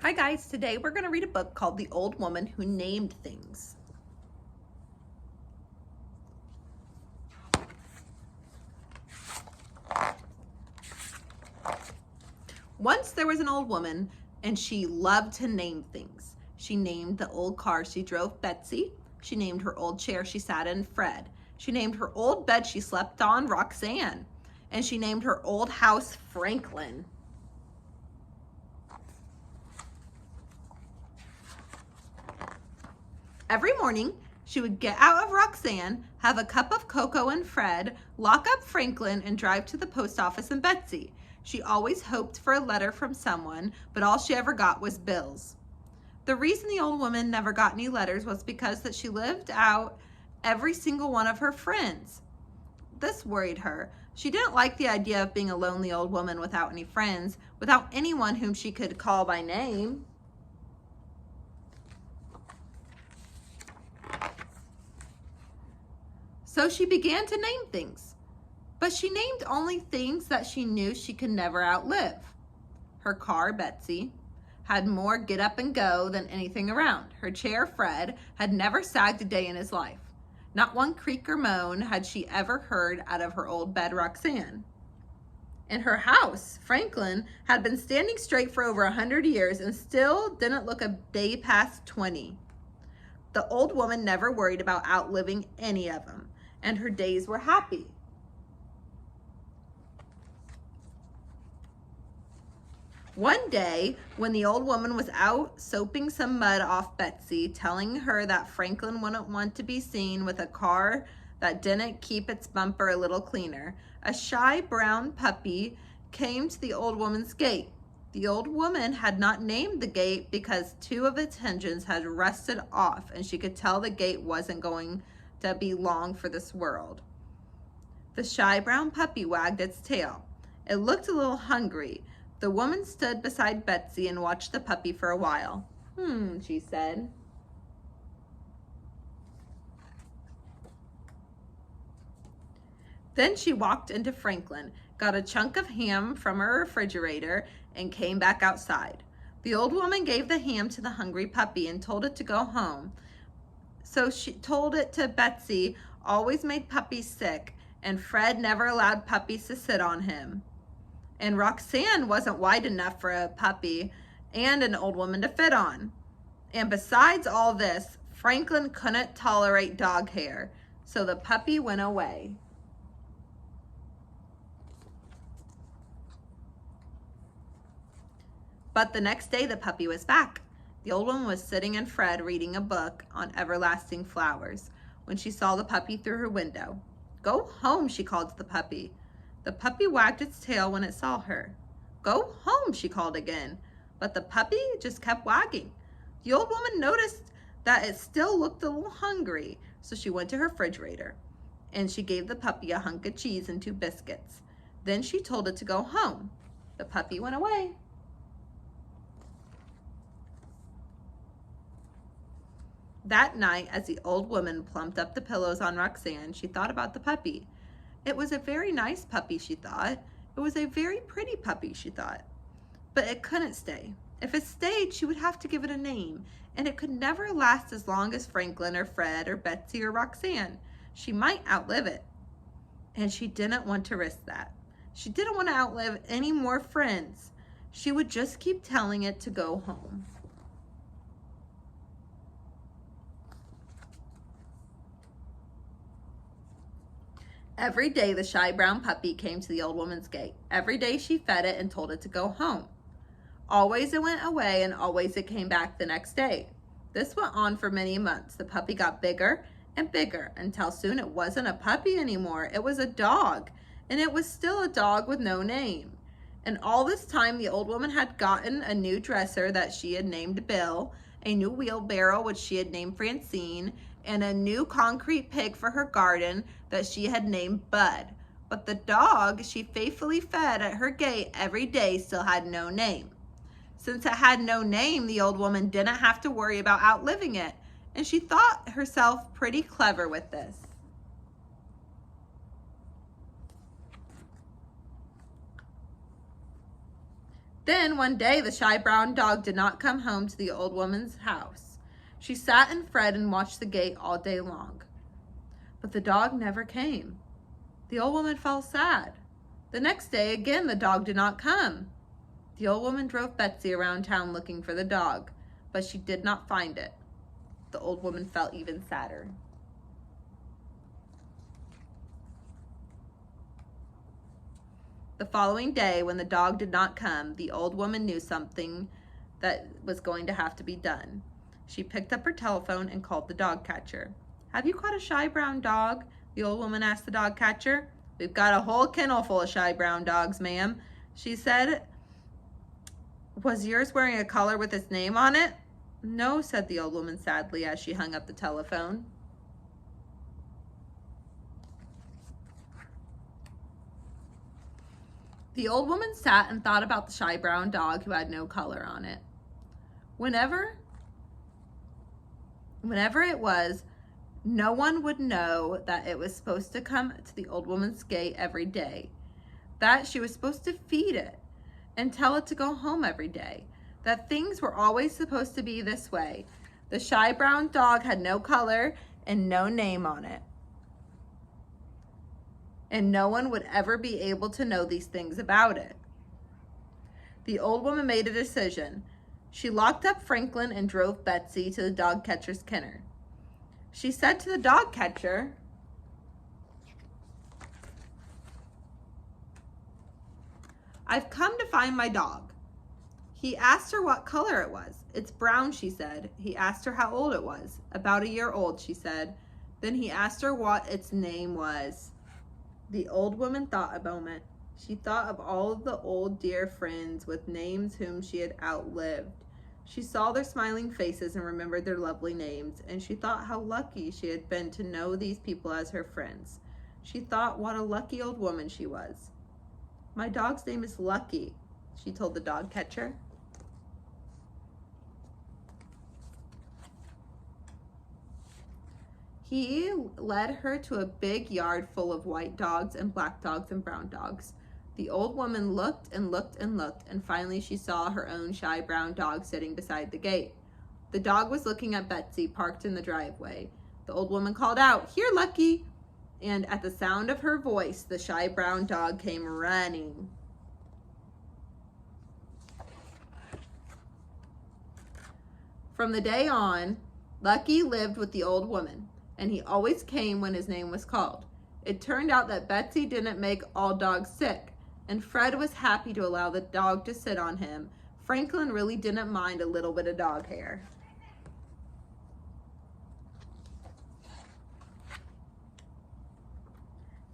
Hi guys, today we're going to read a book called The Old Woman Who Named Things. Once there was an old woman and she loved to name things. She named the old car she drove Betsy. She named her old chair she sat in Fred. She named her old bed she slept on Roxanne. And she named her old house Franklin. Every morning, she would get out of Roxanne, have a cup of cocoa and Fred, lock up Franklin, and drive to the post office and Betsy. She always hoped for a letter from someone, but all she ever got was bills. The reason the old woman never got any letters was because that she lived out every single one of her friends. This worried her. She didn't like the idea of being a lonely old woman without any friends, without anyone whom she could call by name. So she began to name things, but she named only things that she knew she could never outlive. Her car, Betsy, had more get up and go than anything around. Her chair, Fred, had never sagged a day in his life. Not one creak or moan had she ever heard out of her old bed, Roxanne. And her house, Franklin, had been standing straight for over 100 years and still didn't look a day past 20. The old woman never worried about outliving any of them, and her days were happy. One day, when the old woman was out soaping some mud off Betsy, telling her that Franklin wouldn't want to be seen with a car that didn't keep its bumper a little cleaner, a shy brown puppy came to the old woman's gate. The old woman had not named the gate because two of its hinges had rusted off, and she could tell the gate wasn't going to be long for this world. The shy brown puppy wagged its tail. It looked a little hungry. The woman stood beside Betsy and watched the puppy for a while. She said. Then she walked into Franklin, got a chunk of ham from her refrigerator, and came back outside. The old woman gave the ham to the hungry puppy and told it to go home. So she told it to Betsy, always made puppies sick, and Fred never allowed puppies to sit on him. And Roxanne wasn't wide enough for a puppy and an old woman to fit on. And besides all this, Franklin couldn't tolerate dog hair, so the puppy went away. But the next day the puppy was back. The old woman was sitting in Fred reading a book on everlasting flowers when she saw the puppy through her window. "Go home," she called to the puppy. The puppy wagged its tail when it saw her. "Go home," she called again, but the puppy just kept wagging. The old woman noticed that it still looked a little hungry, so she went to her refrigerator and she gave the puppy a hunk of cheese and 2 biscuits. Then she told it to go home. The puppy went away. That night, as the old woman plumped up the pillows on Roxanne, she thought about the puppy. It was a very nice puppy, she thought. It was a very pretty puppy, she thought. But it couldn't stay. If it stayed, she would have to give it a name, and it could never last as long as Franklin or Fred or Betsy or Roxanne. She might outlive it, and she didn't want to risk that. She didn't want to outlive any more friends. She would just keep telling it to go home. Every day the shy brown puppy came to the old woman's gate. Every day she fed it and told it to go home. Always it went away and always it came back the next day. This went on for many months. The puppy got bigger and bigger until soon it wasn't a puppy anymore. It was a dog, and it was still a dog with no name. And all this time the old woman had gotten a new dresser that she had named Bill, a new wheelbarrow which she had named Francine, and a new concrete pig for her garden that she had named Bud. But the dog she faithfully fed at her gate every day still had no name. Since it had no name, the old woman didn't have to worry about outliving it, and she thought herself pretty clever with this. Then one day the shy brown dog did not come home to the old woman's house. She sat and fretted and watched the gate all day long. But the dog never came. The old woman felt sad. The next day again the dog did not come. The old woman drove Betsy around town looking for the dog, but she did not find it. The old woman felt even sadder. The following day, when the dog did not come, the old woman knew something that was going to have to be done. She picked up her telephone and called the dog catcher. "Have you caught a shy brown dog?" the old woman asked the dog catcher. "We've got a whole kennel full of shy brown dogs, ma'am," she said. "Was yours wearing a collar with its name on it?" "No," said the old woman sadly as she hung up the telephone. The old woman sat and thought about the shy brown dog who had no collar on it. Whenever it was, no one would know that it was supposed to come to the old woman's gate every day, that she was supposed to feed it and tell it to go home every day, that things were always supposed to be this way. The shy brown dog had no color and no name on it. And no one would ever be able to know these things about it. The old woman made a decision. She locked up Franklin and drove Betsy to the dog catcher's kennel. She said to the dog catcher, "I've come to find my dog." He asked her what color it was. "It's brown," she said. He asked her how old it was. "About a year old," she said. Then he asked her what its name was. The old woman thought a moment. She thought of all of the old dear friends with names whom she had outlived. She saw their smiling faces and remembered their lovely names, and she thought how lucky she had been to know these people as her friends. She thought what a lucky old woman she was. "My dog's name is Lucky," she told the dog catcher. He led her to a big yard full of white dogs and black dogs and brown dogs. The old woman looked and looked and looked, and finally she saw her own shy brown dog sitting beside the gate. The dog was looking at Betsy, parked in the driveway. The old woman called out, "Here, Lucky!" And at the sound of her voice, the shy brown dog came running. From the day on, Lucky lived with the old woman, and he always came when his name was called. It turned out that Betsy didn't make all dogs sick, and Fred was happy to allow the dog to sit on him. Franklin really didn't mind a little bit of dog hair.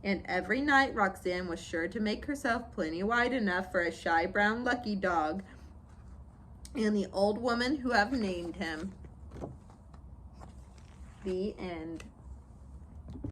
And every night Roxanne was sure to make herself plenty wide enough for a shy brown Lucky dog and the old woman who have named him. The end.